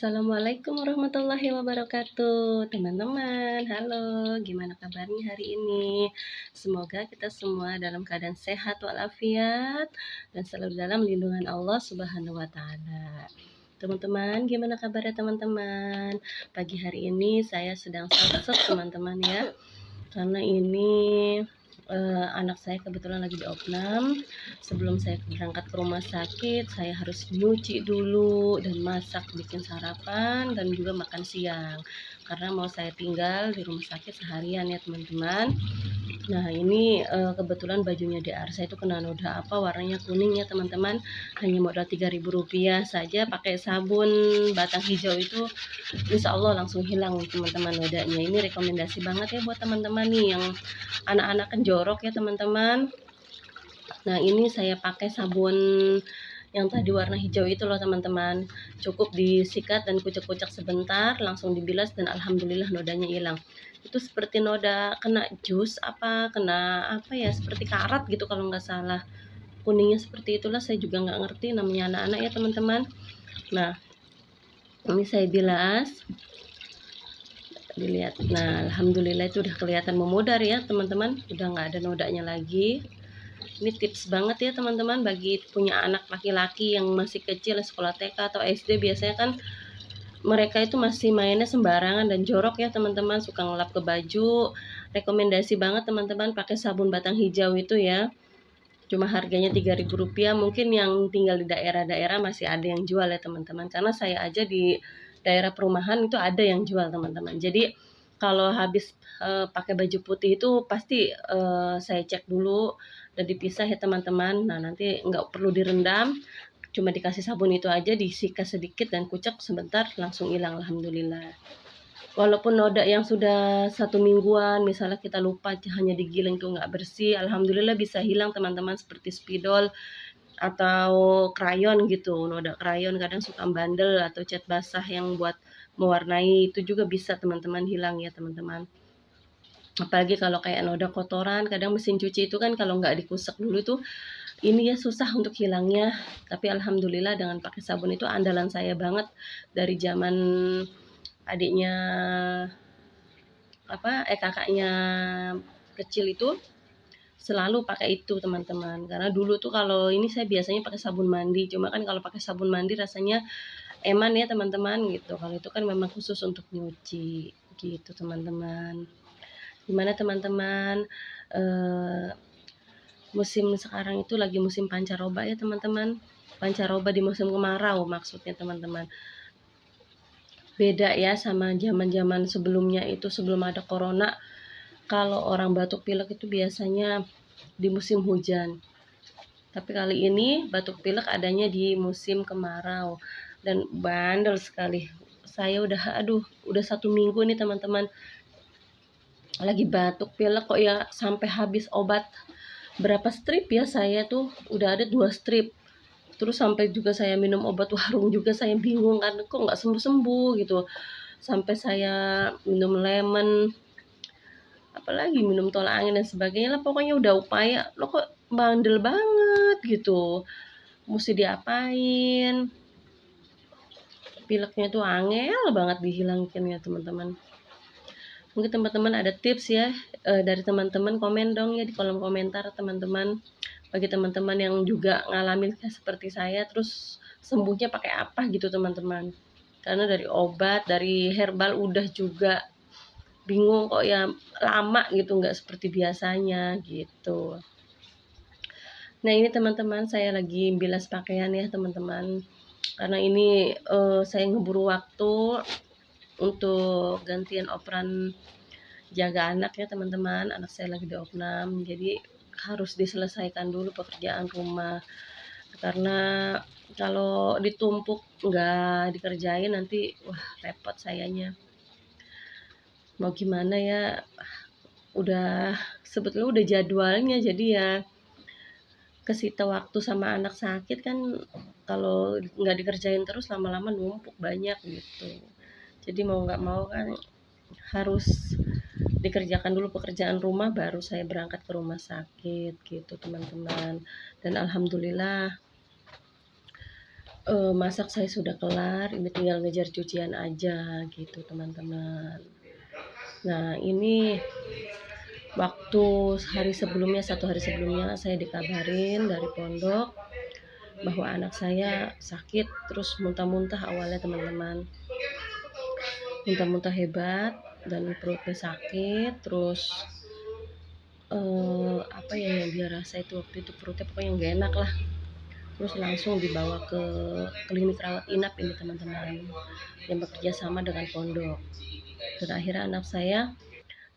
Assalamualaikum warahmatullahi wabarakatuh, teman-teman. Halo, gimana kabarnya hari ini? Semoga kita semua dalam keadaan sehat walafiat dan selalu dalam lindungan Allah Subhanahu wa Ta'ala. Teman-teman, gimana kabarnya teman-teman? Pagi hari ini saya sedang sakit, teman-teman ya, karena ini anak saya kebetulan lagi di opnam. Sebelum saya berangkat ke rumah sakit, saya harus nyuci dulu dan masak, bikin sarapan dan juga makan siang. Karena mau saya tinggal di rumah sakit seharian ya teman-teman. Nah ini kebetulan bajunya DR saya itu kena noda apa, warnanya kuning ya teman-teman. Hanya modal Rp3.000 saja, pakai sabun batang hijau itu insya Allah langsung hilang teman-teman nodanya. Ini rekomendasi banget ya buat teman-teman nih yang anak-anak kan jorok ya teman-teman. Nah ini saya pakai sabun yang tadi warna hijau itu loh teman-teman. Cukup disikat dan kucek-kucek sebentar, langsung dibilas dan alhamdulillah nodanya hilang. Itu seperti noda kena jus kena apa ya, seperti karat gitu kalau nggak salah. Kuningnya seperti itulah, saya juga nggak ngerti, namanya anak-anak ya teman-teman. Nah ini saya bilas, dilihat. Nah alhamdulillah itu udah kelihatan memudar ya teman-teman, udah nggak ada nodanya lagi. Ini tips banget ya teman-teman bagi punya anak laki-laki yang masih kecil, sekolah TK atau SD. Biasanya kan mereka itu masih mainnya sembarangan dan jorok ya teman-teman, suka ngelap ke baju. Rekomendasi banget teman-teman pakai sabun batang hijau itu ya. Cuma harganya Rp3.000. Mungkin yang tinggal di daerah-daerah masih ada yang jual ya teman-teman. Karena saya aja di daerah perumahan itu ada yang jual teman-teman. Jadi kalau habis pakai baju putih itu pasti saya cek dulu dan dipisah ya teman-teman. Nah nanti nggak perlu direndam, cuma dikasih sabun itu aja, disikat sedikit dan kucek sebentar, langsung hilang alhamdulillah. Walaupun noda yang sudah 1 mingguan, misalnya kita lupa hanya digiling tuh nggak bersih, alhamdulillah bisa hilang teman-teman, seperti spidol atau krayon gitu. Noda krayon kadang suka bandel, atau cat basah yang buat mewarnai itu juga bisa teman-teman hilang ya teman-teman. Apalagi kalau kayak noda kotoran, kadang mesin cuci itu kan kalau nggak dikusek dulu tuh ini ya susah untuk hilangnya. Tapi alhamdulillah dengan pakai sabun itu andalan saya banget dari zaman adiknya kakaknya kecil itu selalu pakai itu teman-teman. Karena dulu tuh kalau ini saya biasanya pakai sabun mandi, cuma kan kalau pakai sabun mandi rasanya eman ya teman-teman gitu. Kalau itu kan memang khusus untuk nyuci gitu teman-teman. Gimana teman-teman, musim sekarang itu lagi musim pancaroba ya teman-teman. Pancaroba di musim kemarau maksudnya teman-teman. Beda ya sama zaman-zaman sebelumnya itu, sebelum ada corona. Kalau orang batuk pilek itu biasanya di musim hujan. Tapi kali ini batuk pilek adanya di musim kemarau dan bandel sekali. Saya udah 1 minggu nih teman-teman lagi batuk pilek kok ya, sampai habis obat berapa strip ya, saya tuh udah ada 2 strip. Terus sampai juga saya minum obat warung juga, saya bingung kan kok nggak sembuh-sembuh gitu. Sampai saya minum lemon, apalagi minum tolak angin dan sebagainya lah, pokoknya udah upaya, lo kok bandel banget gitu, mesti diapain, pileknya tuh angel banget dihilangin ya teman-teman. Mungkin teman-teman ada tips ya dari teman-teman, komen dong ya di kolom komentar teman-teman. Bagi teman-teman yang juga ngalamin seperti saya, terus sembuhnya pakai apa gitu teman-teman. Karena dari obat, dari herbal udah juga bingung kok ya, lama gitu, nggak seperti biasanya gitu. Nah ini teman-teman saya lagi bilas pakaian ya teman-teman. Karena ini saya ngeburu waktu untuk gantian operan jaga anak ya teman-teman. Anak saya lagi di opnam, jadi harus diselesaikan dulu pekerjaan rumah. Karena kalau ditumpuk nggak dikerjain nanti wah repot sayanya. Mau gimana ya, udah sebetulnya udah jadwalnya, jadi ya kesita waktu sama anak sakit kan, kalau nggak dikerjain terus lama-lama numpuk banyak gitu. Jadi mau nggak mau kan harus dikerjakan dulu pekerjaan rumah, baru saya berangkat ke rumah sakit gitu teman-teman. Dan alhamdulillah Masak saya sudah kelar, ini tinggal ngejar cucian aja gitu teman-teman. Nah ini waktu hari sebelumnya, 1 hari sebelumnya saya dikabarin dari pondok bahwa anak saya sakit terus muntah-muntah awalnya teman-teman. Muntah-muntah hebat dan perutnya sakit, terus apa ya yang dia rasa itu waktu itu perutnya pokoknya nggak enak lah. Terus langsung dibawa ke klinik rawat inap ini teman-teman yang bekerja sama dengan pondok. Dan akhirnya anak saya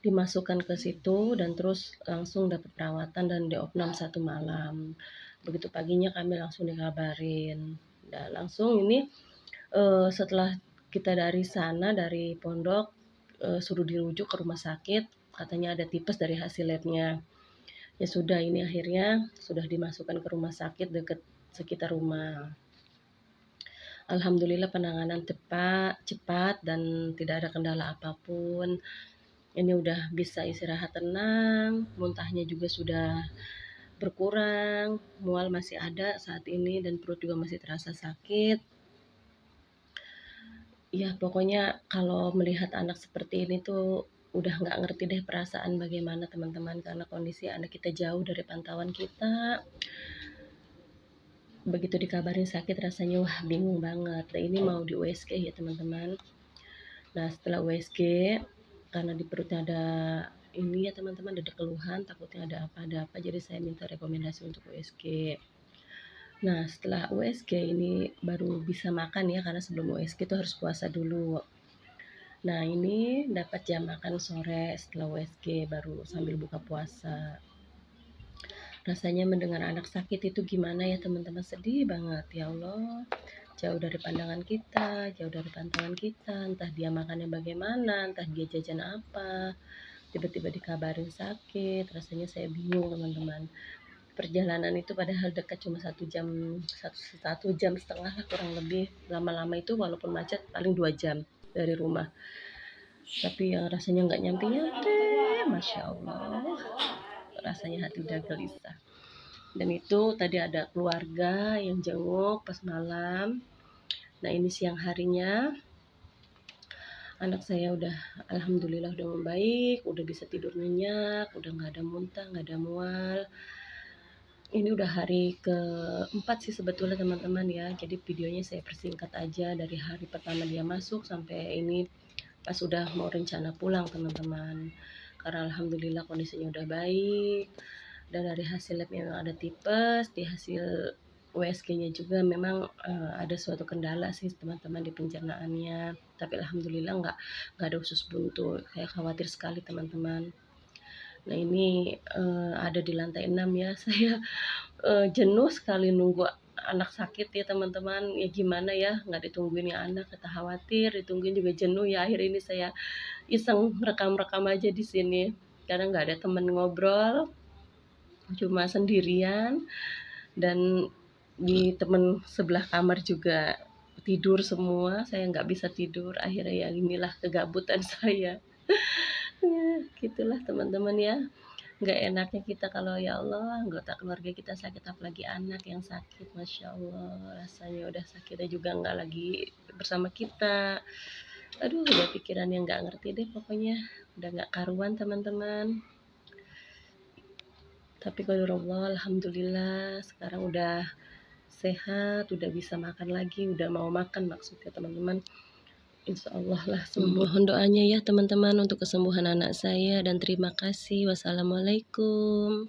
dimasukkan ke situ dan terus langsung dapat perawatan dan diopnam 1 malam. Begitu paginya kami langsung dikabarin. Dan langsung ini setelah kita dari sana dari pondok suruh dirujuk ke rumah sakit, katanya ada tipes dari hasil labnya. Ya sudah, ini akhirnya sudah dimasukkan ke rumah sakit dekat sekitar rumah. Alhamdulillah penanganan cepat dan tidak ada kendala apapun. Ini udah bisa istirahat tenang, muntahnya juga sudah berkurang, mual masih ada saat ini dan perut juga masih terasa sakit. Ya pokoknya kalau melihat anak seperti ini tuh udah nggak ngerti deh perasaan bagaimana teman-teman, karena kondisi anak kita jauh dari pantauan kita. Begitu dikabarin sakit rasanya wah bingung banget. Nah ini mau di USG ya teman-teman. Nah setelah USG karena di perutnya ada ini ya teman-teman, ada keluhan, takutnya ada apa, jadi saya minta rekomendasi untuk USG. Nah setelah USG ini baru bisa makan ya, karena sebelum USG itu harus puasa dulu. Nah ini dapat jam makan sore setelah USG baru sambil buka puasa. Rasanya mendengar anak sakit itu gimana ya teman-teman, sedih banget ya Allah. Jauh dari pandangan kita, jauh dari pantauan kita, entah dia makannya bagaimana, entah dia jajan apa. Tiba-tiba dikabarin sakit, rasanya saya bingung teman-teman. Perjalanan itu padahal dekat, cuma 1 jam, 1,5 jam lah kurang lebih. Lama-lama itu walaupun macet paling 2 jam dari rumah. Tapi yang rasanya nggak nyampe-nyampe, Masya Allah. Rasanya hati udah gelisah. Dan itu tadi ada keluarga yang jenguk pas malam. Nah ini siang harinya anak saya udah alhamdulillah udah membaik, udah bisa tidur nyenyak, udah nggak ada muntah, nggak ada mual. Ini udah hari keempat sih sebetulnya teman-teman ya, jadi videonya saya persingkat aja dari hari pertama dia masuk sampai ini pas udah mau rencana pulang teman-teman. Karena alhamdulillah kondisinya udah baik, dan dari hasil lab memang ada tipes, di hasil USG-nya juga memang ada suatu kendala sih teman-teman di pencernaannya, tapi alhamdulillah nggak ada usus buntu. Saya khawatir sekali teman-teman. Nah ini ada di lantai 6 ya, saya jenuh sekali nunggu anak sakit ya teman-teman. Ya gimana ya, nggak ditungguin ya anak, kita khawatir, ditungguin juga jenuh ya. Akhir ini saya iseng rekam-rekam aja di sini karena nggak ada temen ngobrol, cuma sendirian. Dan di temen sebelah kamar juga tidur semua, saya nggak bisa tidur. Akhirnya ya inilah kegabutan saya. Ya, gitulah teman-teman ya. Nggak enaknya kita kalau ya Allah anggota keluarga kita sakit, apalagi anak yang sakit. Masya Allah rasanya udah sakitnya juga nggak lagi bersama kita. Aduh udah pikiran yang nggak ngerti deh pokoknya, udah nggak karuan teman-teman. Tapi kalau Allah alhamdulillah sekarang udah sehat, udah bisa makan lagi, udah mau makan maksudnya teman-teman. Insya Allah lah, mohon doanya ya teman-teman untuk kesembuhan anak saya, dan terima kasih. Wassalamualaikum.